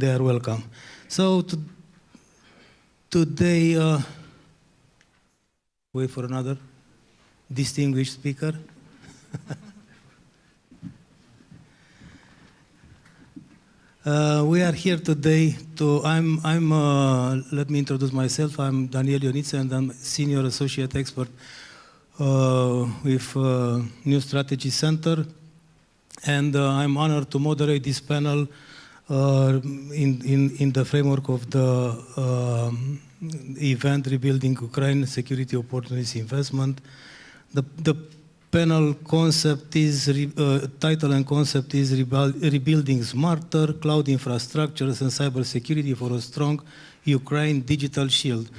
they are welcome. So today, wait for another distinguished speaker. We are here today to, let me introduce myself. I'm Daniel IONIţân and I'm Senior Associate Expert with New Strategy Center. And I'm honored to moderate this panel in the framework of the event Rebuilding Ukraine Security Opportunities Investment. The panel concept is, title and concept is Rebuilding Smarter Cloud Infrastructures and Cybersecurity for a Strong Ukraine Digital Shield.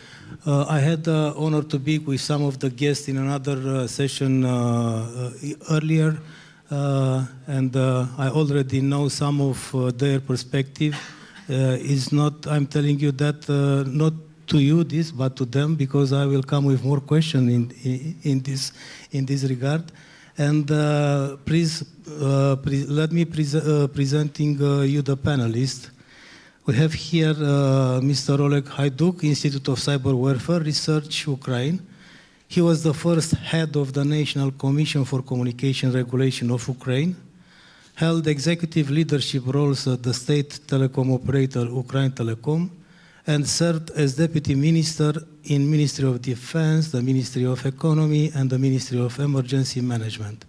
I had the honor to be with some of the guests in another session earlier, and I already know some of their perspective. I'm telling you that not to you this, but to them, because I will come with more questions in this regard. And please let me presenting you the panelists. We have here Mr. Oleg HAIDUK, Institute of Cyber Warfare Research, Ukraine. He was the first head of the National Commission for Communication Regulation of Ukraine, held executive leadership roles at the state telecom operator Ukraine Telecom, and served as Deputy Minister in Ministry of Defense, the Ministry of Economy, and the Ministry of Emergency Management.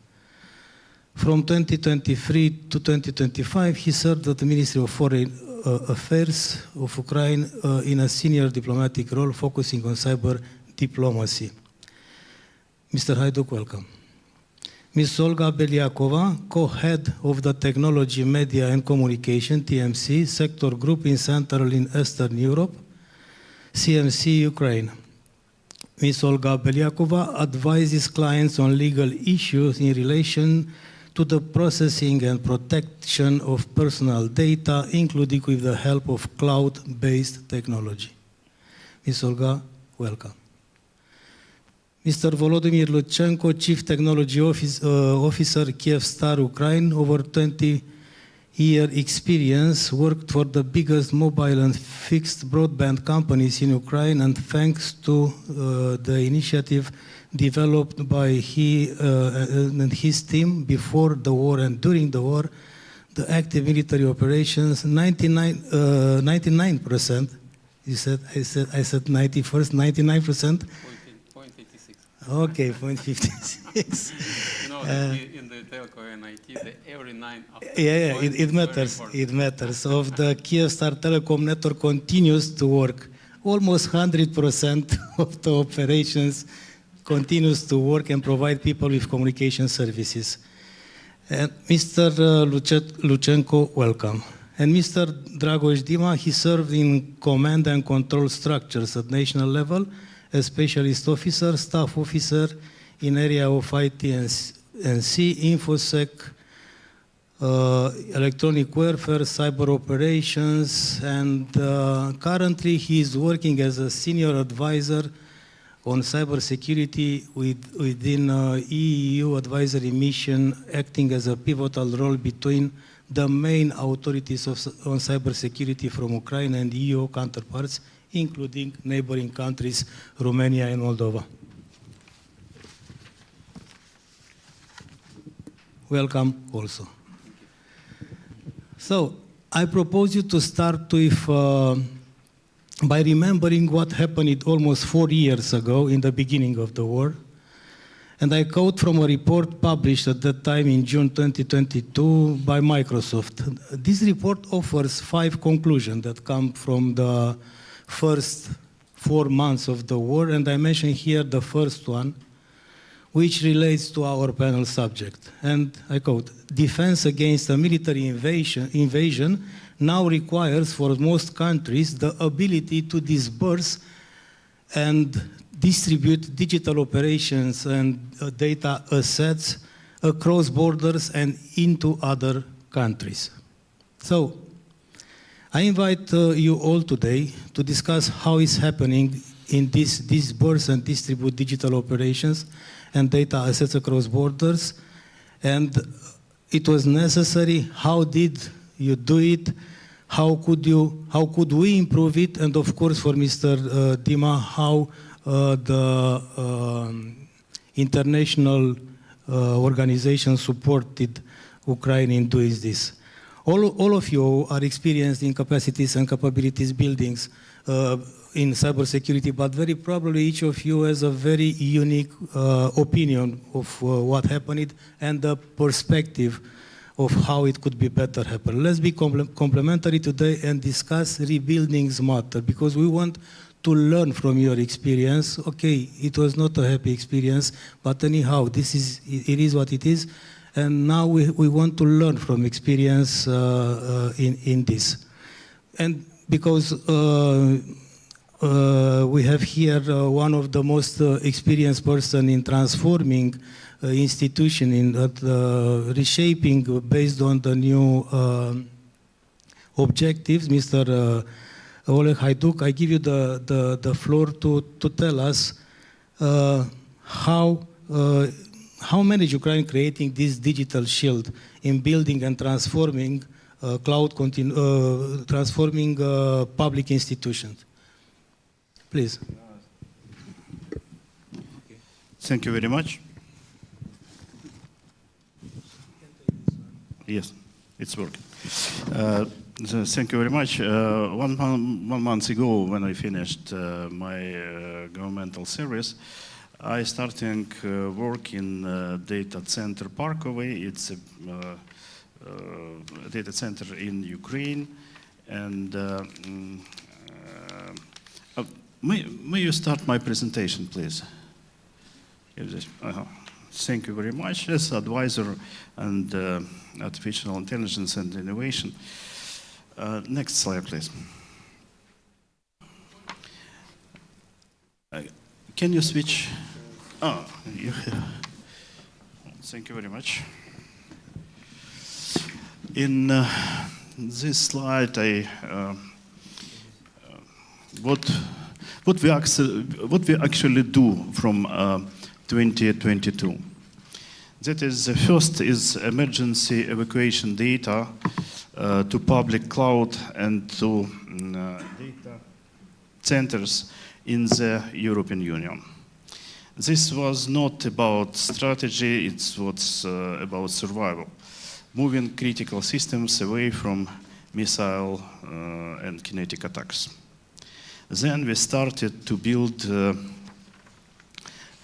From 2023 to 2025, he served at the Ministry of Foreign Affairs of Ukraine in a senior diplomatic role focusing on cyber diplomacy. Mr. HAIDUK, welcome. Ms. Olga BELYAKOVA, co-head of the Technology, Media and Communication, TMC, sector group in Central and Eastern Europe, CMC, Ukraine. Ms. Olga BELYAKOVA advises clients on legal issues in relation to the processing and protection of personal data, including with the help of cloud-based technology. Ms. Olga, welcome. Mr. Volodymyr LUTCHENKO, Chief Technology Officer, Kyivstar, Ukraine, over 20-year experience, worked for the biggest mobile and fixed broadband companies in Ukraine, and thanks to the initiative developed by he and his team before the war and during the war, the active military operations, 99%, I said 91st, 99%? Okay, 0.56. In the telco and IT, every 9 after it matters. It matters. Of the Kyivstar telecom network continues to work. Almost 100% of the operations continues to work and provide people with communication services. And Mr. LUTCHENKO, welcome. And Mr. Dragoș DIMA, he served in command and control structures at national level, a specialist officer, staff officer in area of IT and C, InfoSec, electronic warfare, cyber operations, and currently he is working as a senior advisor on cybersecurity within EU advisory mission, acting as a pivotal role between the main authorities on cybersecurity from Ukraine and EU counterparts, including neighboring countries, Romania and Moldova. Welcome also. So, I propose you to start with, by remembering what happened almost 4 years ago in the beginning of the war. And I quote from a report published at that time in June 2022 by Microsoft. This report offers 5 conclusions that come from the first 4 months of the war, and I mention here the first one, which relates to our panel subject. And I quote, defense against a military invasion now requires for most countries the ability to disperse and distribute digital operations and data assets across borders and into other countries. So, I invite you all today to discuss how it's happening in this disperse and distribute digital operations and data assets across borders, and it was necessary. How did you do it? how could we improve it? And of course, for Mr. DIMA, how the international organization supported Ukraine in doing this. All of you are experienced in capacities and capabilities buildings in cybersecurity, but very probably each of you has a very unique opinion of what happened and the perspective of how it could be better happen. Let's be complementary today and discuss rebuilding smarter, because we want to learn from your experience. Okay, it was not a happy experience, but anyhow, it is what it is, and now we want to learn from experience in this. And because we have here one of the most experienced person in transforming institution, in reshaping based on the new objectives, Mr. Oleg HAIDUK, I give you the floor to tell us how manage Ukraine creating this digital shield in building and transforming transforming public institutions. Please. Thank you very much. Yes, it's working. Thank you very much. One month ago, when I finished my governmental service, I started work in data center PARKOVYI. It's a data center in Ukraine. And may you start my presentation, please? Thank you very much. As advisor and artificial intelligence and innovation. Next slide, please. Can you switch? Oh, thank you very much. In this slide, what we actually do from 2022. That is, the first is emergency evacuation data to public cloud and to data centers in the European Union. This was not about strategy, it was about survival, moving critical systems away from missile and kinetic attacks. Then we started to build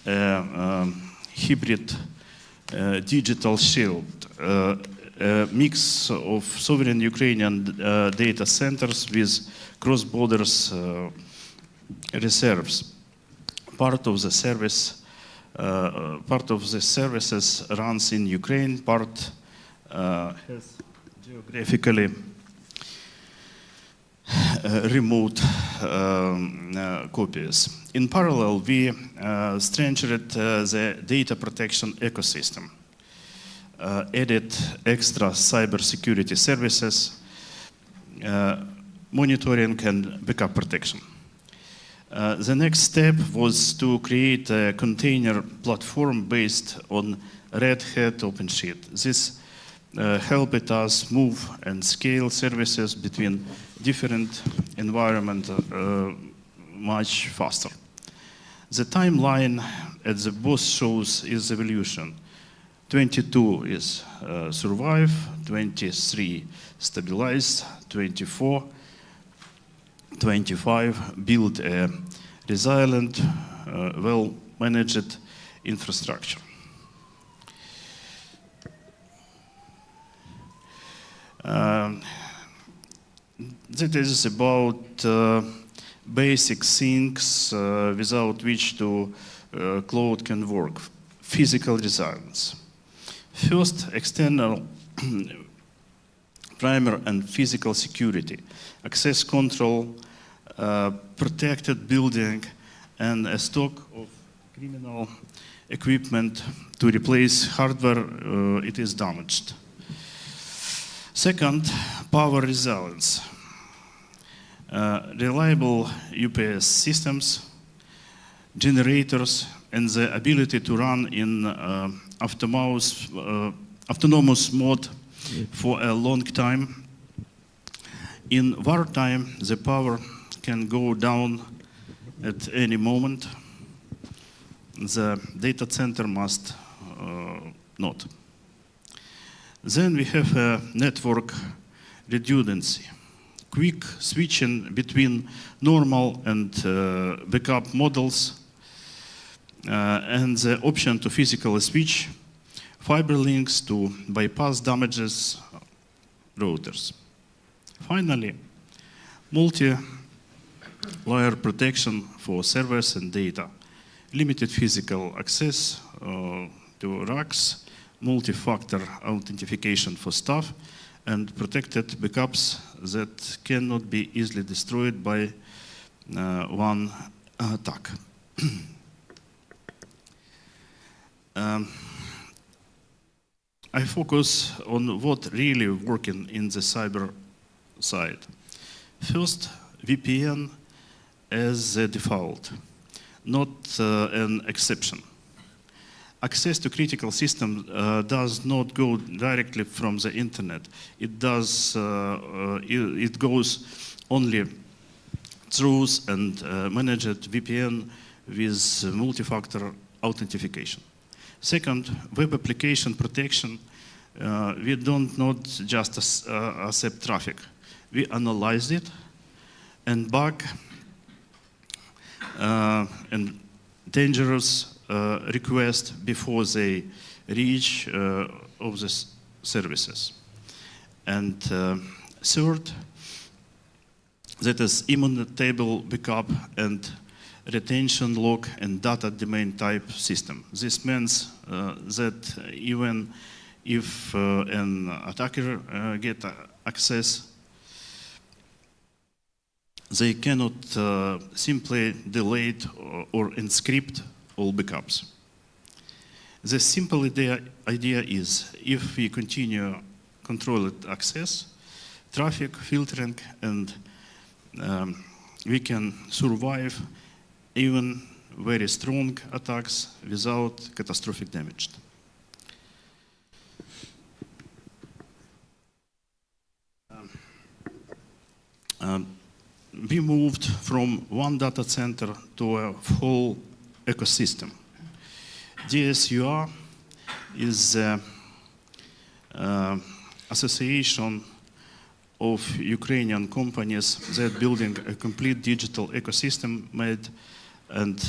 a hybrid digital shield, a mix of sovereign Ukrainian data centers with cross-border reserves. Part of the services runs in Ukraine, part has geographically remote copies. In parallel, we strengthened the data protection ecosystem, added extra cybersecurity services, monitoring and backup protection. The next step was to create a container platform based on Red Hat OpenShift. This helped us move and scale services between different environments much faster. The timeline at the both shows is evolution. 22 is survive, 23 stabilize, 24, 25 build a resilient, well-managed infrastructure. That is about basic things without which cloud can work. Physical resilience. First, external primer and physical security, access control, protected building, and a stock of criminal equipment to replace hardware it is damaged. Second, power resilience. Reliable UPS systems, generators, and the ability to run in autonomous mode for a long time. In wartime, the power can go down at any moment. The data center must not. Then we have a network redundancy. Quick switching between normal and backup models, and the option to physically switch fiber links to bypass damages routers. Finally, multi-layer protection for servers and data, limited physical access to racks, multi-factor authentication for staff, and protected backups that cannot be easily destroyed by one attack. I focus on what really working in the cyber side. First, VPN as the default, not an exception. Access to critical systems does not go directly from the internet. It goes only through and managed VPN with multi-factor authentication. Second, web application protection. We don't not just accept traffic. We analyze it and bug and dangerous requests before they reach of the services. And third, that is immutable backup and retention lock and data domain type system. This means that even if an attacker get access, they cannot simply delete or encrypt all backups. The simple idea is if we continue controlled access, traffic filtering, and we can survive even very strong attacks without catastrophic damage. We moved from one data center to a whole ecosystem. DSUR is the association of Ukrainian companies that building a complete digital ecosystem made and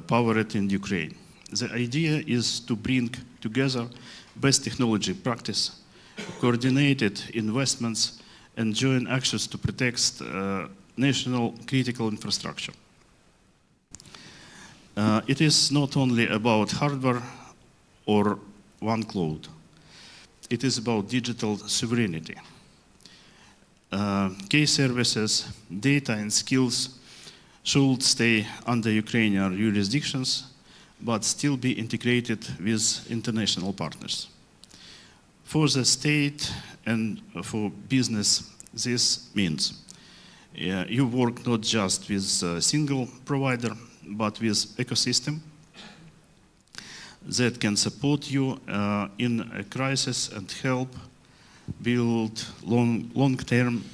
powered in Ukraine. The idea is to bring together best technology practice, coordinated investments, and joint actions to protect national critical infrastructure. It is not only about hardware or one cloud. It is about digital sovereignty. Key services, data and skills should stay under Ukrainian jurisdictions, but still be integrated with international partners. For the state and for business, this means you work not just with a single provider, but with ecosystem that can support you in a crisis and help build long-term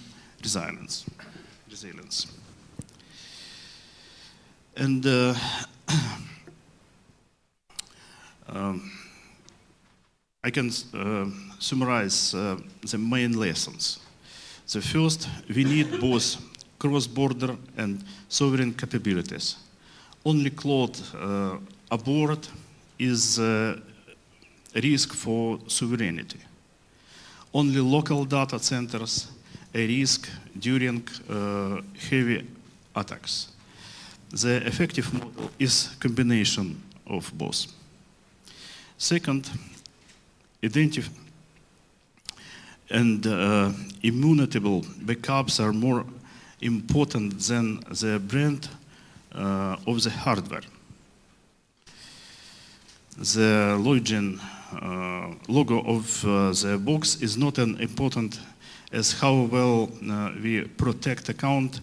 resilience. And I can summarize the main lessons. The first, we need both cross-border and sovereign capabilities. Only cloud abroad is a risk for sovereignty. Only local data centers a risk during heavy attacks. The effective model is a combination of both. Second, identify and immutable backups are more important than the brand of the hardware. The logo of the box is not as important as how well we protect account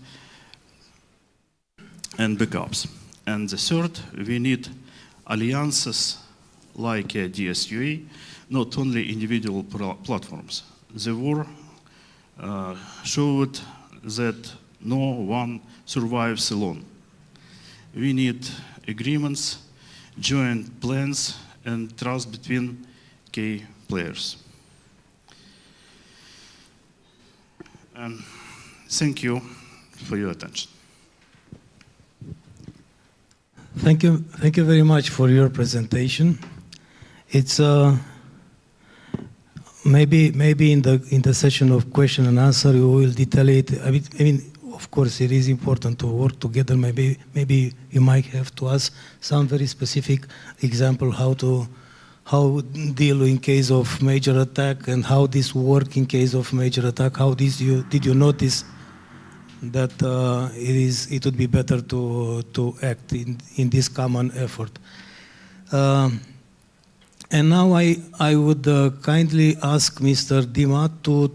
and backups. And the third, we need alliances like DSUA, not only individual platforms. The war showed that no one survives alone. We need agreements, joint plans, and trust between key players. And thank you for your attention. Thank you very much for your presentation. It's maybe in the session of question and answer we will detail it. I mean, of course, it is important to work together. Maybe you might have to ask some very specific example how deal in case of major attack and how this work in case of major attack. How did you notice that it would be better to act in this common effort? And now I would kindly ask Mr. DIMA to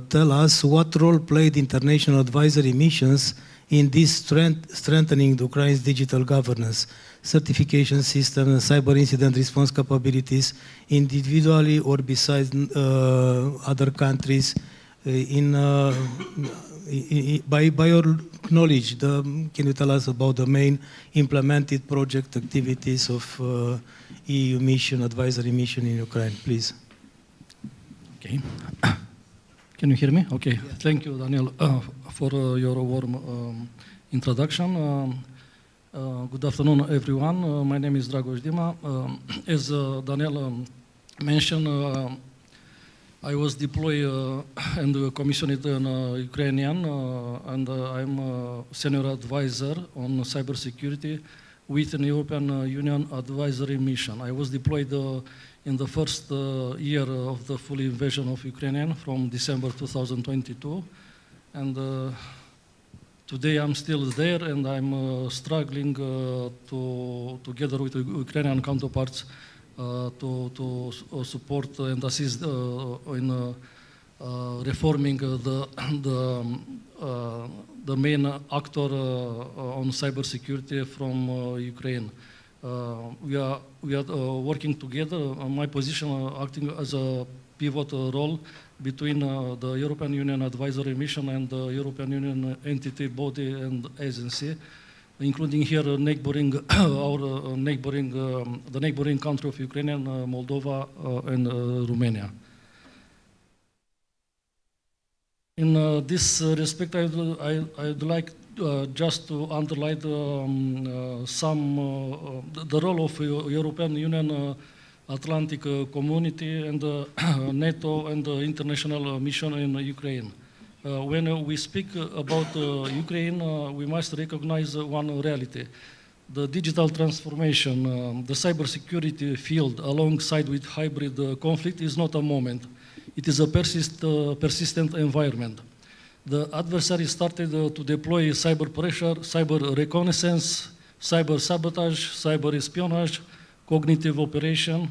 tell us what role played international advisory missions in this strengthening Ukraine's digital governance, certification system, and cyber incident response capabilities, individually or besides other countries. By your knowledge, can you tell us about the main implemented project activities of EU mission, advisory mission in Ukraine, please? Okay. Can you hear me? Okay. Yeah. Thank you, Daniel, for your warm introduction. Good afternoon, everyone. My name is Dragoș DIMA. As Daniel mentioned, I was deployed and commissioned in Ukrainian, and I'm a senior advisor on cybersecurity with an European Union advisory mission. I was deployed in the first year of the full invasion of Ukraine from December 2022, and today I'm still there, and I'm struggling together with Ukrainian counterparts to support and assist in reforming the main actor on cybersecurity from Ukraine. We are working together. My position acting as a pivot role between the European Union Advisory Mission and the European Union entity, body, and agency, including here neighboring the neighboring country of Ukraine, Moldova, and Romania. In this respect, I'd like just to underline the role of European Union Atlantic Community and NATO and the international mission in Ukraine. When we speak about Ukraine, we must recognize one reality. The digital transformation, the cybersecurity field alongside with hybrid conflict is not a moment. It is a persistent environment. The adversary started to deploy cyber pressure, cyber reconnaissance, cyber sabotage, cyber espionage, cognitive operation,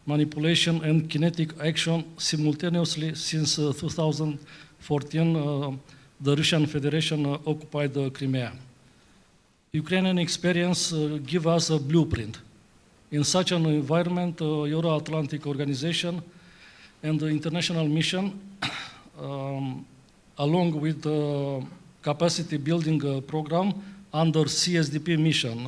manipulation, and kinetic action simultaneously since 2014, the Russian Federation occupied Crimea. Ukrainian experience gives us a blueprint. In such an environment, Euro-Atlantic Organization and the international mission, along with the capacity building program under CSDP mission,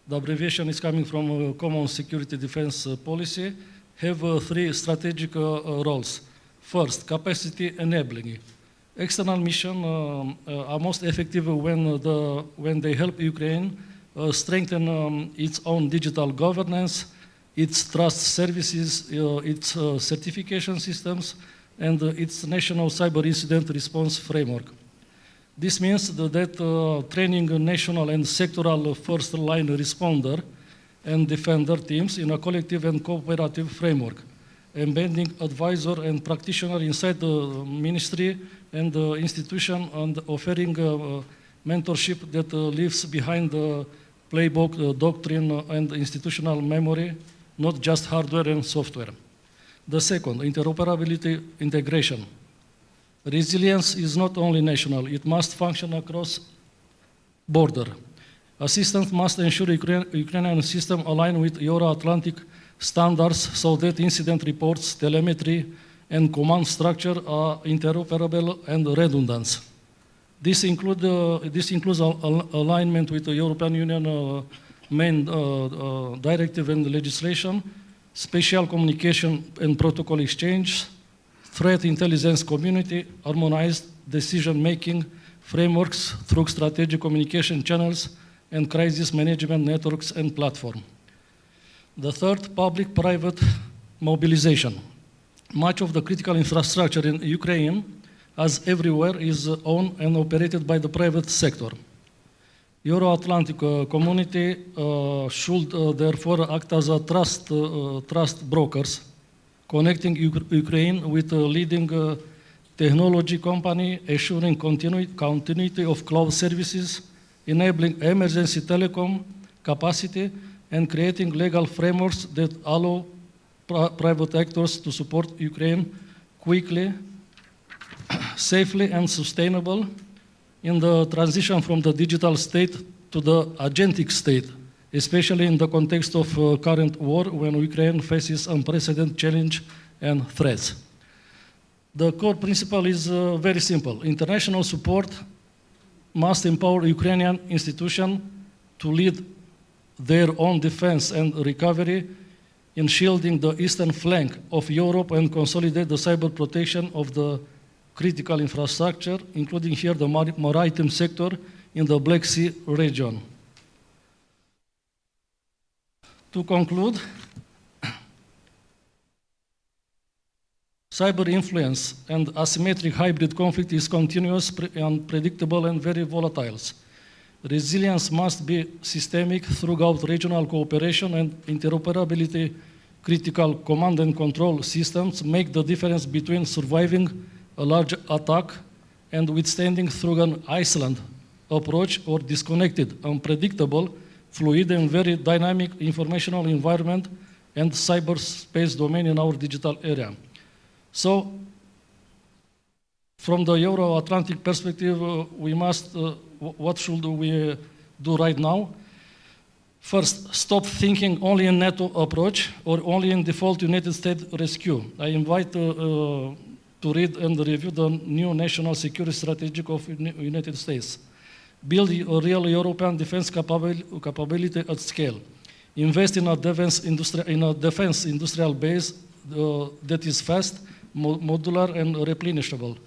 the abbreviation is coming from Common Security Defense Policy, have three strategic roles. First, capacity enabling. External missions are most effective when they help Ukraine strengthen its own digital governance, its trust services, its certification systems, and its national cyber incident response framework. This means that training national and sectoral first-line responder and defender teams in a collective and cooperative framework, embedding advisor and practitioner inside the ministry and the institution, and offering mentorship that leaves behind the playbook, doctrine, and institutional memory, not just hardware and software. The second, interoperability integration. Resilience is not only national, it must function across border. Assistance must ensure Ukrainian system align with Euro-Atlantic standards so that incident reports, telemetry, and command structure are interoperable and redundant. This includes alignment with the European Union main directive and legislation, special communication and protocol exchange, threat intelligence community, harmonized decision-making frameworks through strategic communication channels, and crisis management networks and platform. The third, public-private mobilization. Much of the critical infrastructure in Ukraine, as everywhere, is owned and operated by the private sector. Euro-Atlantic community should therefore act as a trust brokers, connecting Ukraine with a leading technology company, assuring continuity of cloud services, enabling emergency telecom capacity, and creating legal frameworks that allow private actors to support Ukraine quickly, safely, and sustainable in the transition from the digital state to the agentic state, especially in the context of current war when Ukraine faces unprecedented challenge and threats. The core principle is very simple. International support must empower Ukrainian institutions to lead their own defense and recovery in shielding the eastern flank of Europe and consolidate the cyber protection of the critical infrastructure, including here the maritime sector in the Black Sea region. To conclude, cyber influence and asymmetric hybrid conflict is continuous, unpredictable, and very volatile. Resilience must be systemic throughout regional cooperation, and interoperability. Critical command and control systems make the difference between surviving a large attack and withstanding through an island approach or disconnected, unpredictable, fluid, and very dynamic informational environment and cyberspace domain in our digital area. So, from the Euro-Atlantic perspective, we must, what should we do right now? First, stop thinking only in NATO approach or only in default United States rescue. I invite to read and review the new national security strategy of United States. Build a real European defense capability at scale. Invest in a defense industrial base that is fast, modular, and replenishable.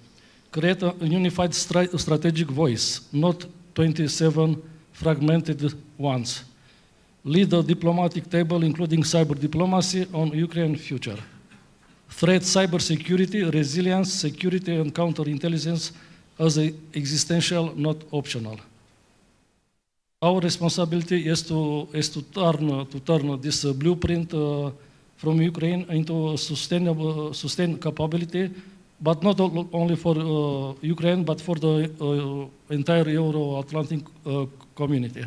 Create a unified strategic voice, not 27 fragmented ones. Lead the diplomatic table, including cyber diplomacy, on Ukraine future. Threat cybersecurity, resilience, security, and counterintelligence as existential, not optional. Our responsibility is to turn this blueprint from Ukraine into sustained capability, but not only for Ukraine, but for the entire Euro-Atlantic community.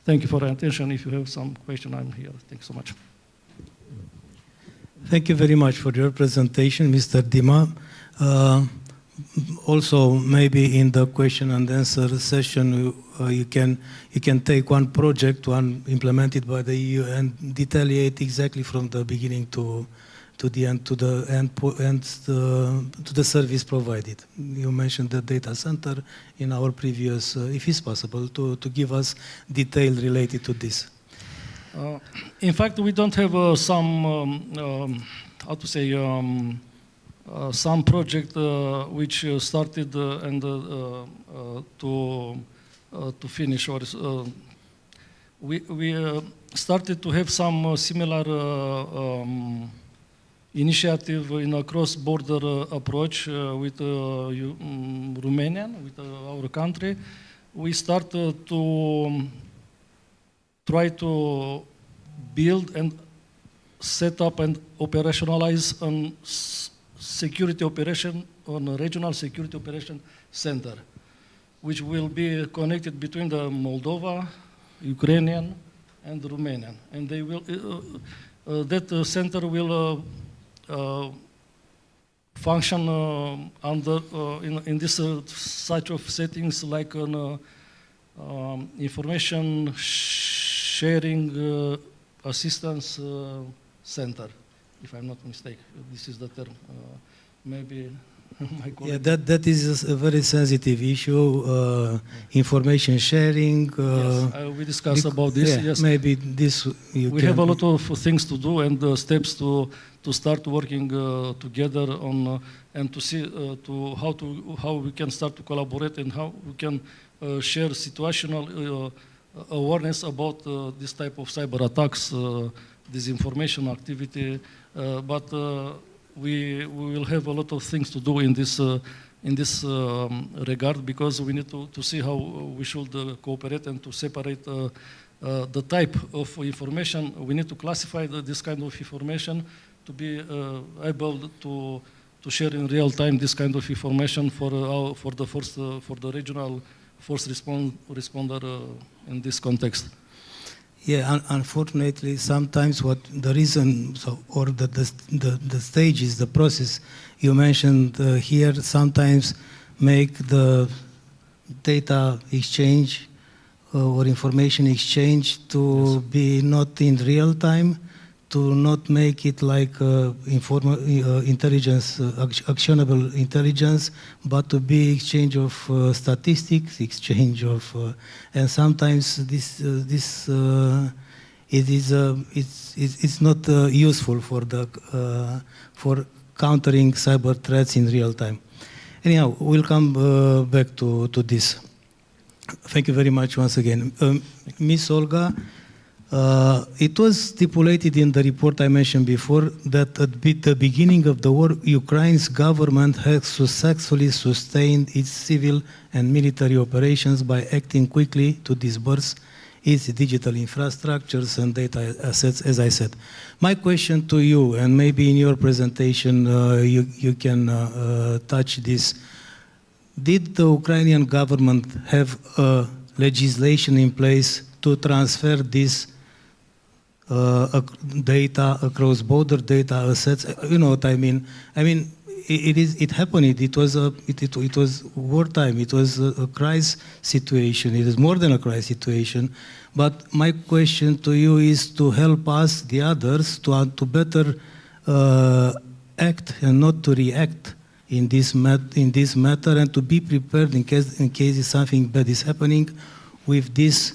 Thank you for your attention. If you have some question, I'm here. Thank you so much. Thank you very much for your presentation, Mr. DIMA. Also, maybe in the question and answer session, you can take one project, one implemented by the EU, and detail it exactly from the beginning to the end, to the service provided. You mentioned the data center in our previous, if it's possible, to give us detail related to this. In fact, we don't have some project which started and to finish. Or we started to have some similar initiative in a cross-border approach with Romania, with our country. We started to try to build and set up and operationalize a security operation on a regional security operation center, which will be connected between the Moldova, Ukrainian, and Romanian. And they will, that center will function in this such of settings like an information sharing assistance center, if I'm not mistaken. This is the term. Maybe Yeah, that is a very sensitive issue. Information sharing. Yes, we discussed about this. Yeah, yes, maybe this we have a lot of things to do and steps to start working together on and to see how we can start to collaborate and how we can share situational awareness about this type of cyber attacks, disinformation activity, but we will have a lot of things to do in this regard, because we need to see how we should cooperate and to separate the type of information. We need to classify this kind of information to be able to share in real time this kind of information for the regional first responder in this context. Yeah, unfortunately, sometimes what the reason or the stages, the process you mentioned here, sometimes make the data exchange or information exchange to be not in real time, to not make it like intelligence, actionable intelligence, but to be exchange of statistics, exchange of, and sometimes it's not useful for countering cyber threats in real time. Anyhow, we'll come back to this. Thank you very much once again, Miss Olga. It was stipulated in the report I mentioned before that at the beginning of the war, Ukraine's government has successfully sustained its civil and military operations by acting quickly to disburse its digital infrastructures and data assets, as I said. My question to you, and maybe in your presentation you can touch this, did the Ukrainian government have legislation in place to transfer this data across border data assets? You know what I mean? I mean, it happened. It was wartime. It was a crisis situation. It is more than a crisis situation. But my question to you is to help us, the others, to better act and not to react in this matter, and to be prepared in case something bad is happening with this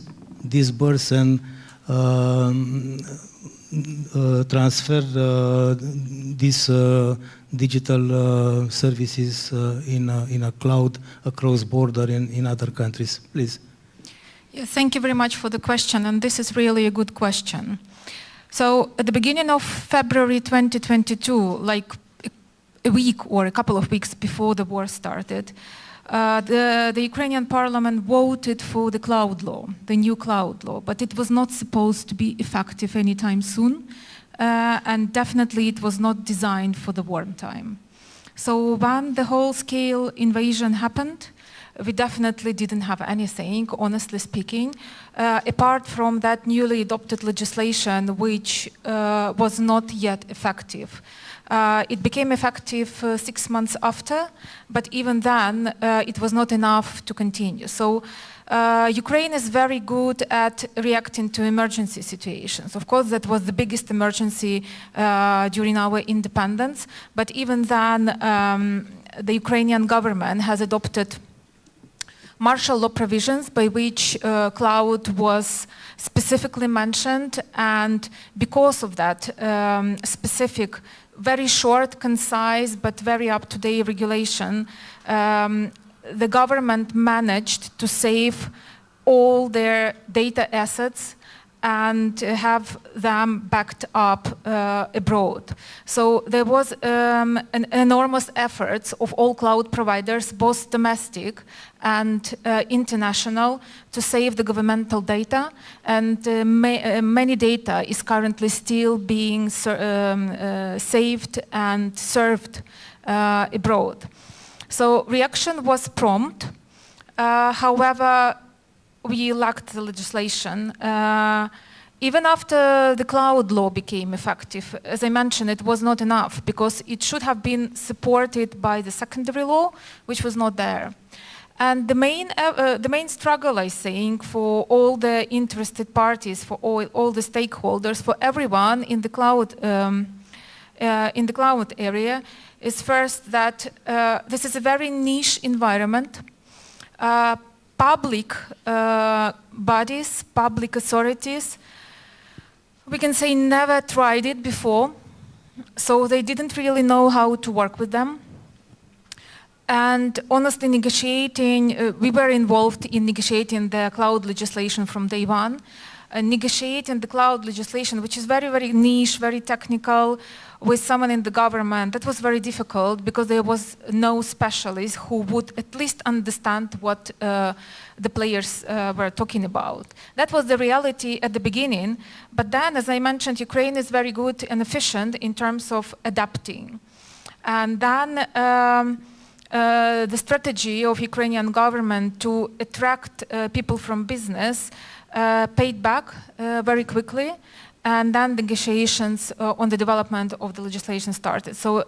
burst and transfer these digital services in a cloud across border in other countries, please. Yeah, thank you very much for the question, and this is really a good question. So at the beginning of February 2022, like a week or a couple of weeks before the war started, the Ukrainian parliament voted for the cloud law, the new cloud law, but it was not supposed to be effective anytime soon, and definitely it was not designed for the wartime. So when the whole-scale invasion happened, we definitely didn't have anything, honestly speaking, apart from that newly adopted legislation, which was not yet effective. It became effective 6 months after, but even then, it was not enough to continue. So Ukraine is very good at reacting to emergency situations. Of course, that was the biggest emergency during our independence, but even then, the Ukrainian government has adopted martial law provisions by which cloud was specifically mentioned, and because of that specific, very short, concise, but very up-to-date regulation, the government managed to save all their data assets and have them backed up abroad. So there was an enormous efforts of all cloud providers, both domestic and international, to save the governmental data, and many data is currently still being saved and served abroad. So reaction was prompt. However, we lacked the legislation. Even after the cloud law became effective, as I mentioned, it was not enough, because it should have been supported by the secondary law, which was not there. And the main struggle, I think, for all the interested parties, for all the stakeholders, for everyone in the cloud in the cloud area is first that this is a very niche environment. Public bodies, public authorities, we can say never tried it before, so they didn't really know how to work with them. And honestly, we were involved in negotiating the cloud legislation from day one. Negotiating the cloud legislation, which is very, very niche, very technical, with someone in the government, that was very difficult because there was no specialist who would at least understand what the players were talking about. That was the reality at the beginning, but then, as I mentioned, Ukraine is very good and efficient in terms of adapting. And then the strategy of Ukrainian government to attract people from business paid back very quickly, and then negotiations on the development of the legislation started. So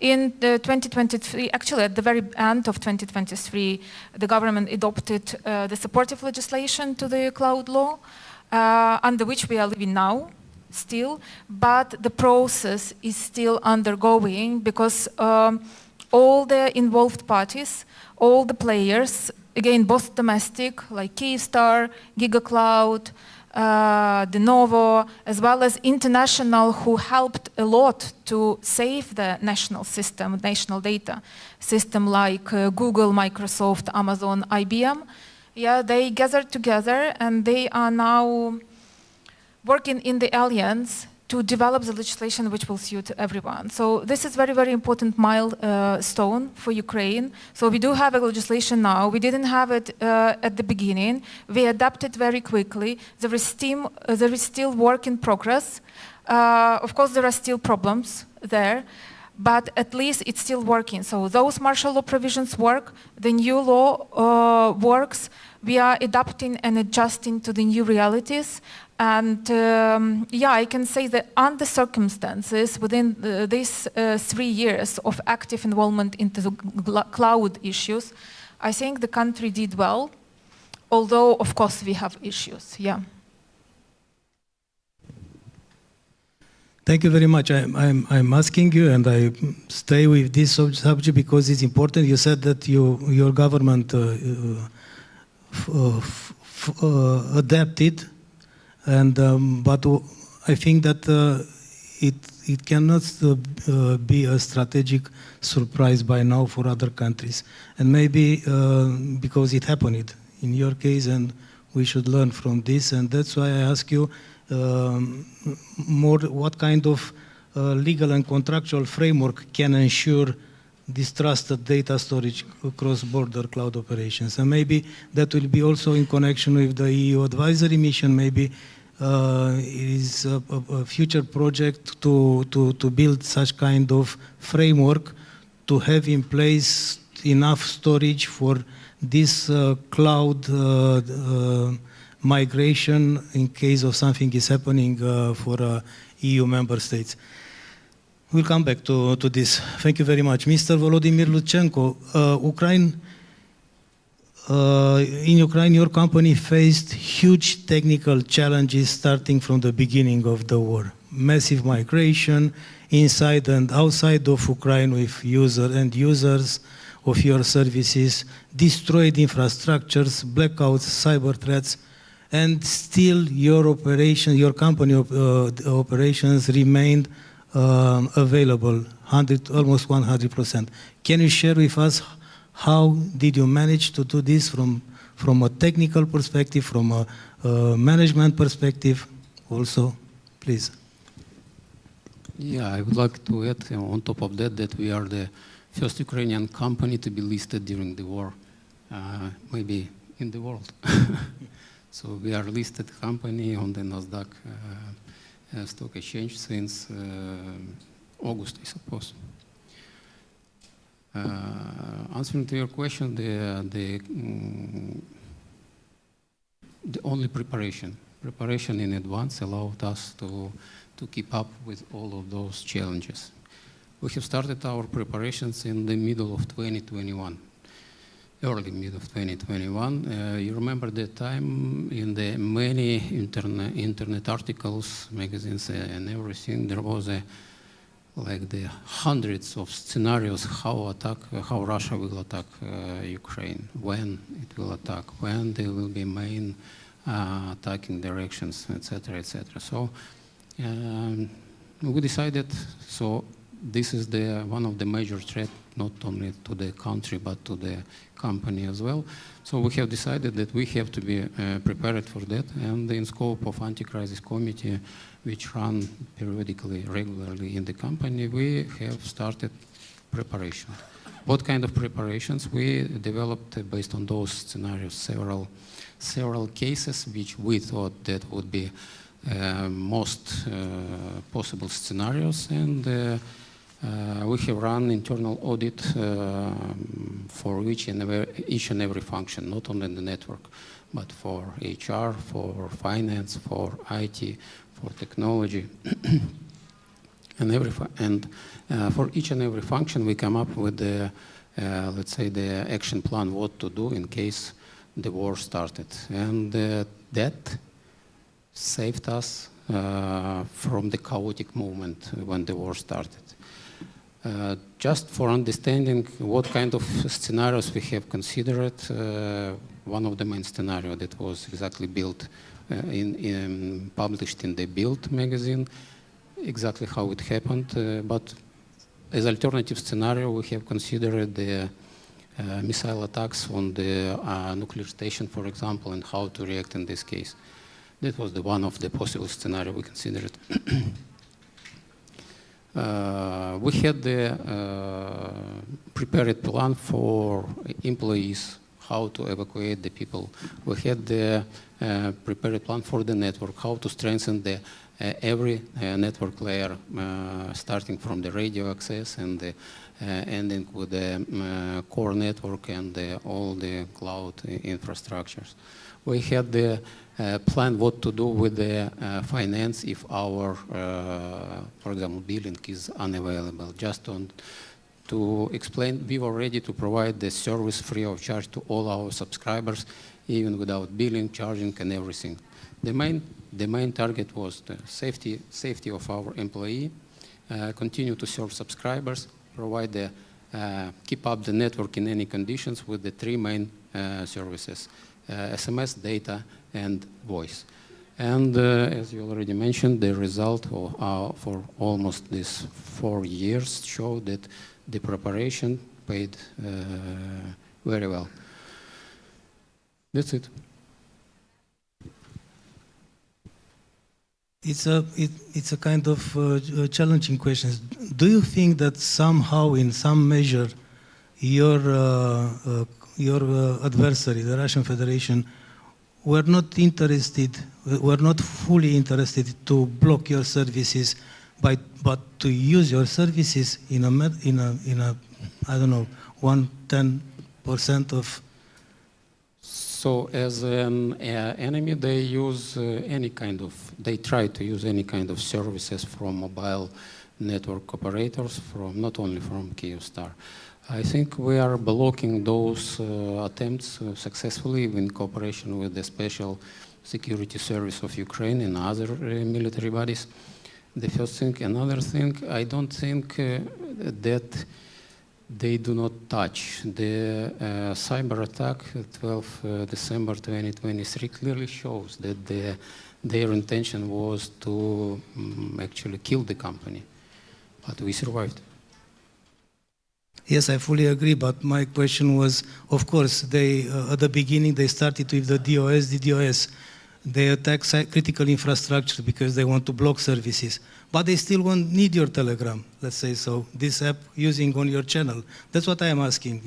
in 2023, actually at the very end of 2023, the government adopted the supportive legislation to the cloud law, under which we are living now still, but the process is still undergoing because all the involved parties, all the players, again, both domestic, like Kyivstar, GigaCloud, Novo, as well as international, who helped a lot to save the national system, national data system, like Google, Microsoft, Amazon, IBM. Yeah, they gathered together and they are now working in the alliance to develop the legislation which will suit everyone. So this is very, very important milestone for Ukraine. So we do have a legislation now. We didn't have it at the beginning. We adapted very quickly. There is still work in progress. Of course, there are still problems there, but at least it's still working. So those martial law provisions work. The new law works. We are adapting and adjusting to the new realities. And yeah, I can say that under circumstances, within these 3 years of active involvement into the cloud issues, I think the country did well, although, of course, we have issues, yeah. Thank you very much. I'm asking you, and I stay with this subject because it's important. You said that your government adapted. And but I think that it cannot be a strategic surprise by now for other countries, and maybe because it happened in your case, and we should learn from this. And that's why I ask you more: what kind of legal and contractual framework can ensure this trusted data storage cross-border cloud operations? And maybe that will be also in connection with the EU advisory mission. Maybe it is a future project to build such kind of framework to have in place enough storage for this cloud migration in case of something is happening for EU member states. We'll come back to this. Thank you very much. Mr. Volodymyr LUTCHENKO, in Ukraine, your company faced huge technical challenges starting from the beginning of the war. Massive migration inside and outside of Ukraine with end users of your services, destroyed infrastructures, blackouts, cyber threats, and still your company operations remained available, almost 100%. Can you share with us how did you manage to do this from a technical perspective, from a management perspective also, please? Yeah, I would like to add on top of that we are the first Ukrainian company to be listed during the war, maybe in the world. So we are listed company on the NASDAQ stock exchange since August, I suppose. Answering to your question, the only preparation in advance allowed us to keep up with all of those challenges. We have started our preparations in the middle of 2021, early mid of 2021. You remember that time in the many internet articles, magazines, and everything, there was a like the hundreds of scenarios how Russia will attack Ukraine, when it will attack, when there will be main attacking directions, etc., etc. So we decided, so this is one of the major threats, not only to the country, but to the company as well. So we have decided that we have to be prepared for that, and in scope of anti-crisis committee, which run periodically, regularly in the company, we have started preparation. What kind of preparations? We developed, based on those scenarios, several cases which we thought that would be most possible scenarios, and we have run internal audit for each and every function, not only the network, but for HR, for finance, for IT, for technology, and for each and every function we come up with the, let's say, the action plan, what to do in case the war started, and that saved us from the chaotic moment when the war started. Just for understanding what kind of scenarios we have considered, one of the main scenarios that was exactly built, published in the Bild magazine, exactly how it happened, but as alternative scenario we have considered the missile attacks on the nuclear station, for example, and how to react in this case. That was one of the possible scenarios we considered. We had the prepared plan for employees, how to evacuate the people. We had the prepared plan for the network, how to strengthen every network layer, starting from the radio access and ending with the core network and all the cloud infrastructures. We had the plan what to do with the finance if our, for example, billing is unavailable. Just to explain, we were ready to provide the service free of charge to all our subscribers, even without billing, charging, and everything. The main target was the safety of our employee, continue to serve subscribers, provide keep up the network in any conditions with the three main services: SMS, data, and voice. And as you already mentioned, the result for almost these 4 years showed that the preparation paid very well. That's it. It's a kind of challenging question. Do you think that somehow, in some measure, your adversary, the Russian Federation, were not fully interested to block your services, but to use your services in a I don't know, 1-10% of. So as an enemy, they use they try to use any kind of services from mobile network operators, not only from Kyivstar. I think we are blocking those attempts successfully in cooperation with the Special Security Service of Ukraine and other military bodies. The first thing. Another thing, I don't think that they do not touch. The cyber attack, 12 December 2023, clearly shows that their intention was to actually kill the company, but we survived. Yes, I fully agree, but my question was, of course, at the beginning they started with the DDoS. They attack critical infrastructure because they want to block services. But they still won't need your Telegram, let's say so, this app using on your channel. That's what I am asking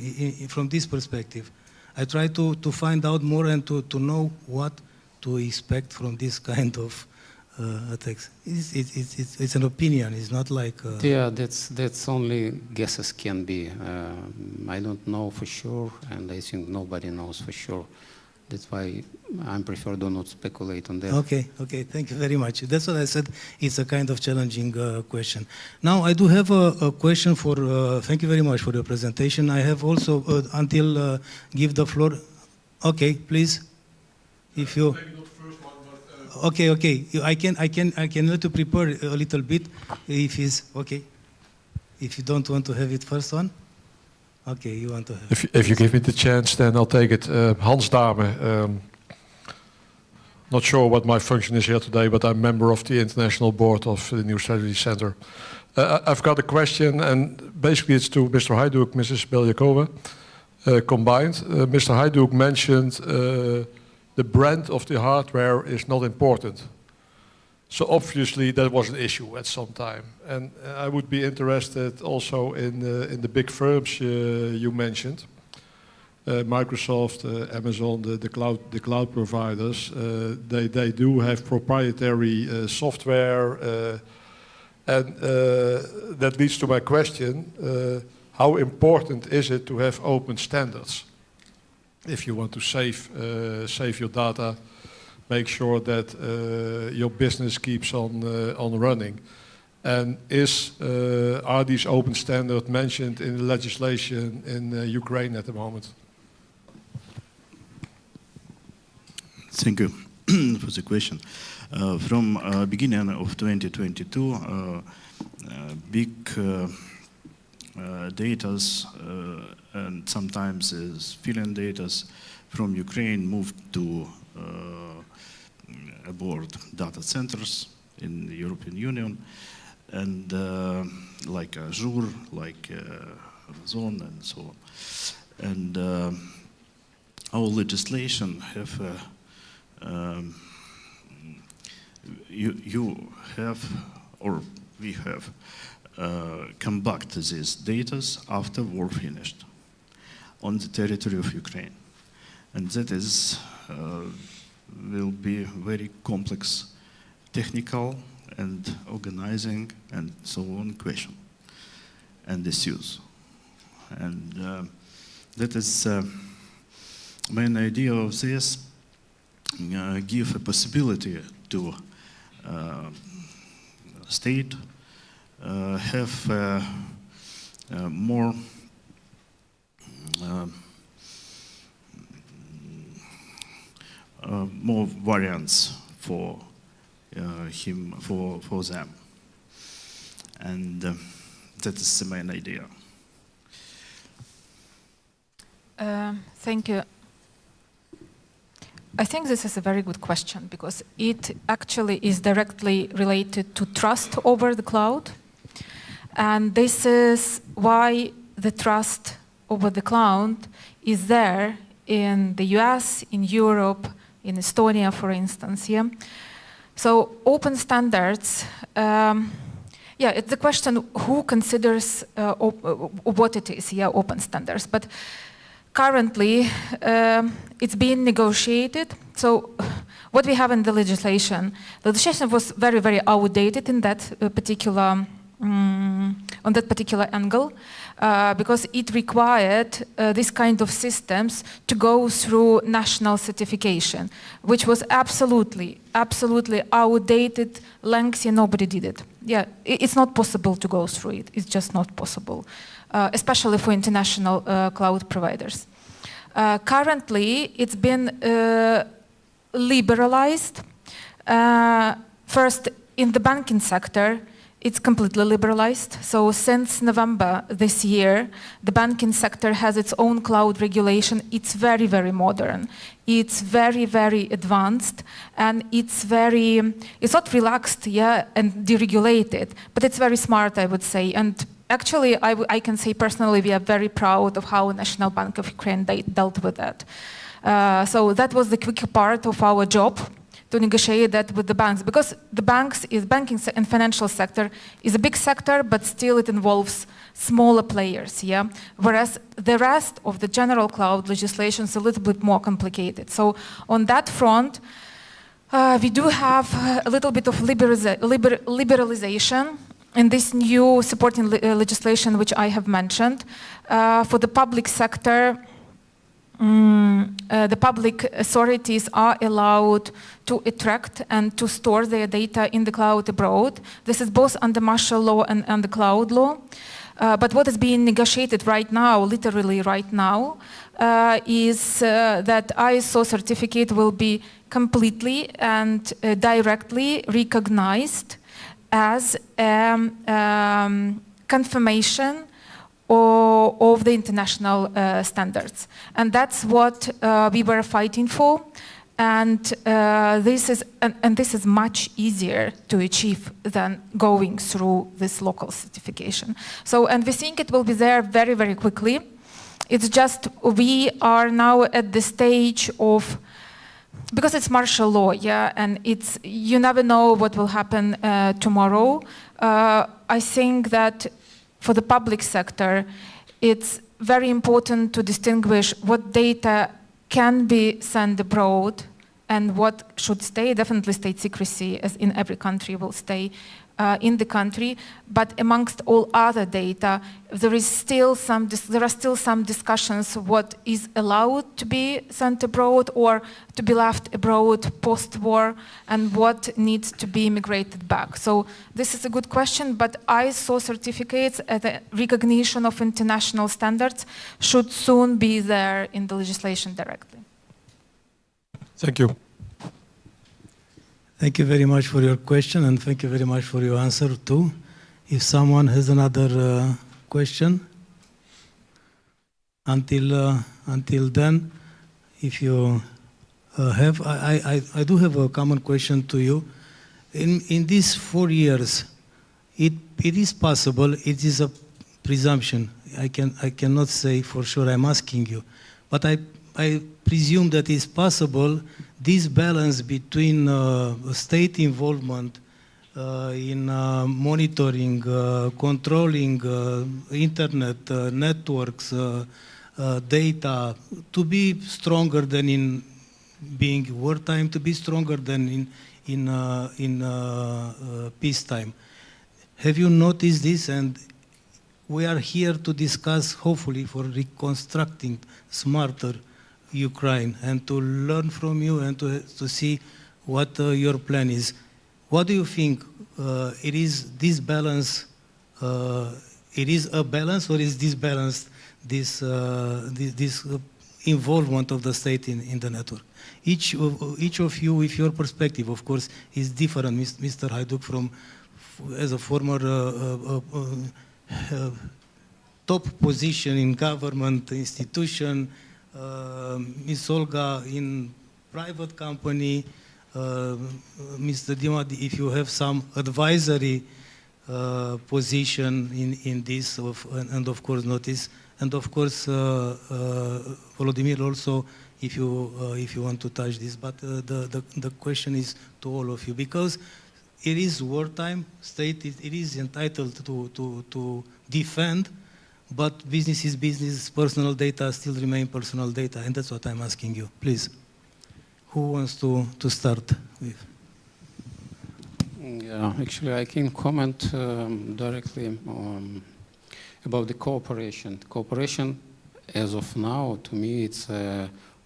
from this perspective. I try to find out more and to know what to expect from this kind of attacks. It's an opinion, it's not like... Yeah, that's only guesses can be. I don't know for sure, and I think nobody knows for sure. That's why I prefer do not speculate on that. Okay, thank you very much. That's what I said, it's a kind of challenging question. Now, I do have a question for, thank you very much for your presentation. I have also, until give the floor, okay, please, if you... Maybe not the first one, but... Okay, I can let you prepare a little bit, if it's, okay. If you don't want to have it first one, okay, you want to have it. If you give me the chance, then I'll take it. Hans Dame. Not sure what my function is here today, but I'm a member of the International Board of the New Strategy Center. I've got a question, and basically it's to Mr. HAIDUK, Mrs. BELYAKOVA, combined. Mr. HAIDUK mentioned the brand of the hardware is not important. So obviously that was an issue at some time. And I would be interested also in the big firms you mentioned. Microsoft, Amazon, the cloud providers, they do have proprietary software, and that leads to my question: how important is it to have open standards if you want to save your data, make sure that your business keeps on running? And are these open standards mentioned in the legislation in Ukraine at the moment? Thank you for the question. From beginning of 2022, big datas and sometimes filling datas from Ukraine moved to aboard data centers in the European Union, and like Azure, like Amazon, and so on. And our legislation have we have conducted these data after war finished on the territory of Ukraine, and that is will be very complex technical and organizing and so on question and issues, and that is main idea of this. Give a possibility to state have more more variants for them, and that is the main idea. Thank you. I think this is a very good question because it actually is directly related to trust over the cloud. And this is why the trust over the cloud is there in the US, in Europe, in Estonia, for instance. Yeah? So open standards, it's the question who considers what it is, open standards. But currently, it's being negotiated. So what we have in the legislation was very, very outdated in that particular, on that particular angle, because it required this kind of systems to go through national certification, which was absolutely outdated, lengthy, nobody did it. Yeah, it's not possible to go through it. It's just not possible. Especially for international cloud providers. Currently, it's been liberalized. First, in the banking sector, it's completely liberalized. So since November this year, the banking sector has its own cloud regulation. It's very, very modern. It's very, very advanced, and it's not relaxed, and deregulated, but it's very smart, I would say. And actually, I can say personally, we are very proud of how National Bank of Ukraine dealt with that. So that was the quick part of our job, to negotiate that with the banks, because the banking and financial sector is a big sector, but still it involves smaller players, whereas the rest of the general cloud legislation is a little bit more complicated. So on that front, we do have a little bit of liberalization in this new supporting legislation, which I have mentioned. For the public sector, the public authorities are allowed to attract and to store their data in the cloud abroad. This is both under martial law and under cloud law. But what is being negotiated right now, literally right now, is that ISO certificate will be completely and directly recognized as a confirmation of the international standards. And that's what we were fighting for. And this is much easier to achieve than going through this local certification. So, and we think it will be there very, very quickly. It's just we are now at the stage of, because it's martial law, yeah, and it's, you never know what will happen tomorrow. I think that for the public sector, it's very important to distinguish what data can be sent abroad and what should stay. Definitely state secrecy, as in every country, will stay in the country. But amongst all other data, there are still some discussions what is allowed to be sent abroad or to be left abroad post-war, and what needs to be migrated back. So this is a good question, but ISO certificates and the recognition of international standards should soon be there in the legislation directly. Thank you. Thank you very much for your question, and thank you very much for your answer too. If someone has another question, until then, if you have, I do have a common question to you. In these 4 years, it is possible. It is a presumption. I cannot say for sure. I'm asking you, but I presume that it's possible this balance between state involvement in monitoring, controlling internet networks, data, to be stronger than in being wartime, to be stronger than in peacetime. Have you noticed this? And we are here to discuss, hopefully, for reconstructing smarter Ukraine, and to learn from you and to see what your plan is. What do you think? It is this balance, it is a balance, or is this balance, this involvement of the state in the network? Each of you, with your perspective, of course, is different. Mr. HAIDUK, as a former top position in government institution, Ms. Olga in private company, Mr. DIMA, if you have some advisory position in this, and of course notice, and of course Volodymyr also, if you want to touch this. But the question is to all of you, because it is wartime, state it is entitled to defend. But business is business, personal data still remain personal data, and that's what I'm asking you. Please, who wants to start with? Yeah, actually I can comment directly about the cooperation. Cooperation, as of now, to me, it's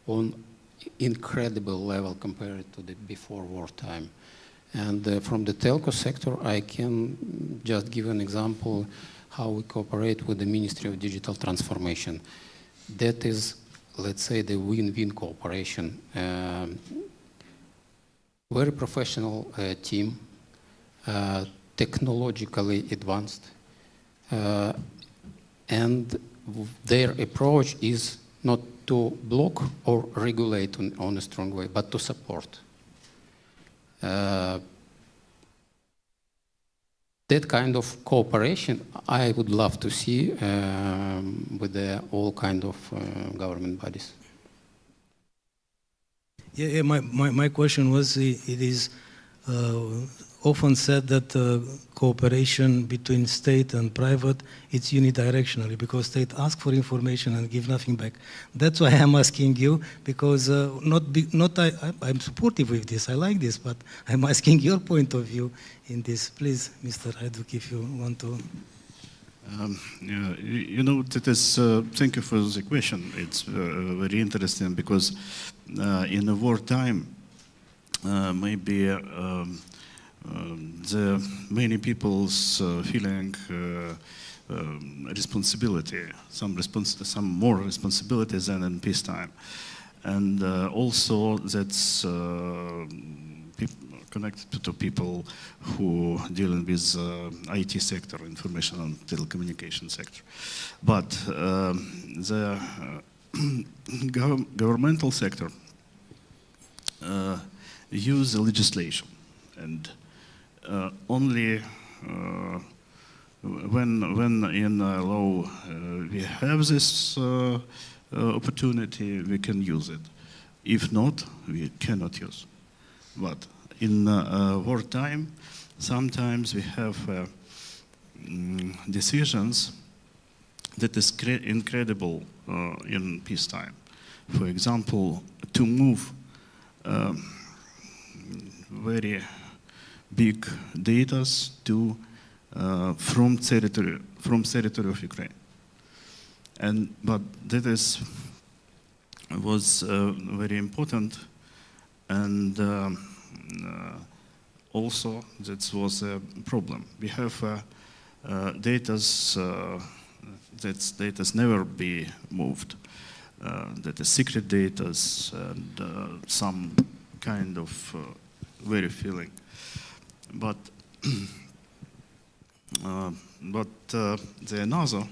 on incredible level compared to the before wartime. And from the telco sector, I can just give an example how we cooperate with the Ministry of Digital Transformation. That is, let's say, the win-win cooperation. Very professional team, technologically advanced, and their approach is not to block or regulate on a strong way, but to support. That kind of cooperation I would love to see with all kind of government bodies. Yeah, my question was, it is often said that cooperation between state and private, it's unidirectionally, because state asks for information and give nothing back. That's why I'm asking you, because I'm supportive with this, I like this, but I'm asking your point of view in this. Please, Mr. HAIDUK, if you want to. Yeah, you know, that is, thank you for the question. It's very interesting, because in the wartime, maybe the many people's feeling responsibility, some more responsibilities than in peacetime, and also that's connected to people who dealing with IT sector, information and telecommunication sector. But the governmental sector use the legislation, and only when in law we have this opportunity, we can use it. If not, we cannot use. But in wartime, sometimes we have decisions that is incredible in peacetime. For example, to move very big data to from territory of Ukraine, but that was very important, and also that was a problem. We have data's never be moved. That is secret data and some kind of very feeling, but the another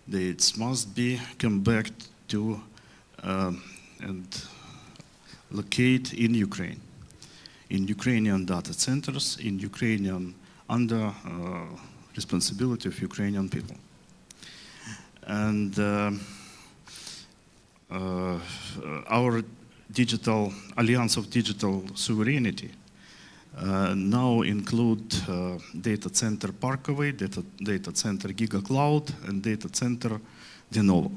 dates must be come back to and locate in Ukraine, in Ukrainian data centers, in Ukrainian under responsibility of Ukrainian people. And our digital alliance of digital sovereignty now include data center PARKOVYI, data center GigaCloud, and data center Denovo.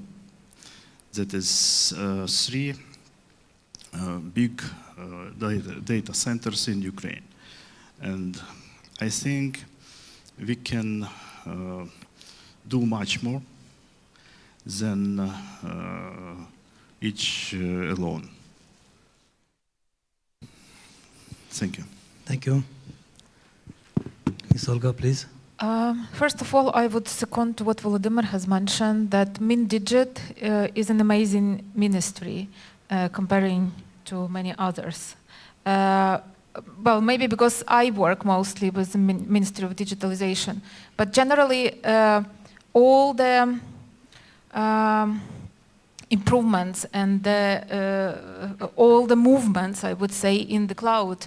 That is three big data centers in Ukraine. And I think we can do much more than each alone. Thank you. Thank you. Ms. Olga, please. First of all, I would second to what Volodymyr has mentioned, that MinDigit is an amazing ministry comparing to many others. Well, maybe because I work mostly with the Ministry of Digitalization, but generally all the improvements and all the movements, I would say, in the cloud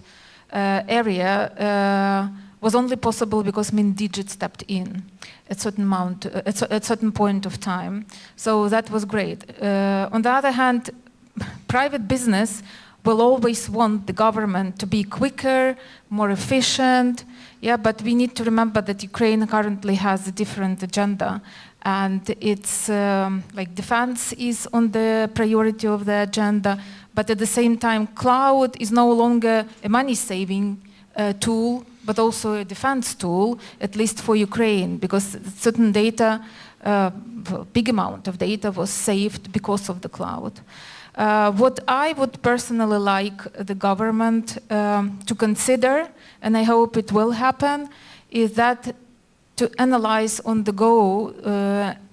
area was only possible because MinDigit stepped in at certain point of time. So that was great. On the other hand, private business will always want the government to be quicker, more efficient. Yeah, but we need to remember that Ukraine currently has a different agenda, and it's like defense is on the priority of the agenda, but at the same time, cloud is no longer a money-saving tool, but also a defense tool, at least for Ukraine, because certain data, a big amount of data was saved because of the cloud. What I would personally like the government to consider, and I hope it will happen, is that to analyze on the go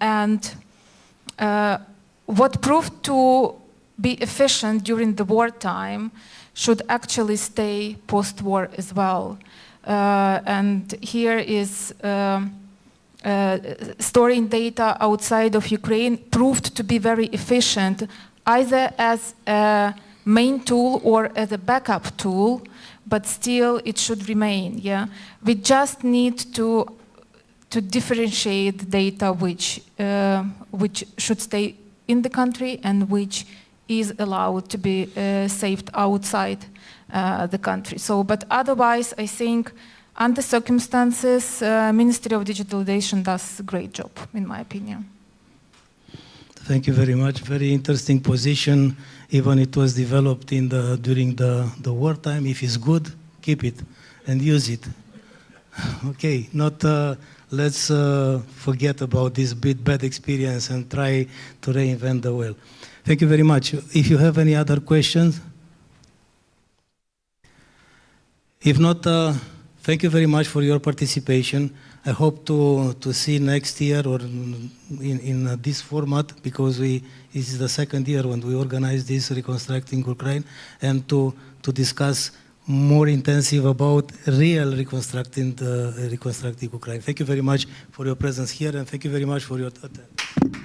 and what proved to be efficient during the wartime should actually stay post-war as well. And here is storing data outside of Ukraine proved to be very efficient, either as a main tool or as a backup tool, but still it should remain. Yeah, we just need to differentiate data which should stay in the country and which is allowed to be saved outside the country. So, but otherwise, I think under circumstances, Ministry of Digitalization does a great job, in my opinion. Thank you very much. Very interesting position. Even it was developed in during the wartime. If it's good, keep it and use it. Okay, not let's forget about this bad experience and try to reinvent the wheel. Thank you very much. If you have any other questions, if not, thank you very much for your participation. I hope to see next year or in this format, because this is the second year when we organize this Reconstructing Ukraine, and to discuss more intensive about real reconstructing Ukraine. Thank you very much for your presence here, and thank you very much for your attention.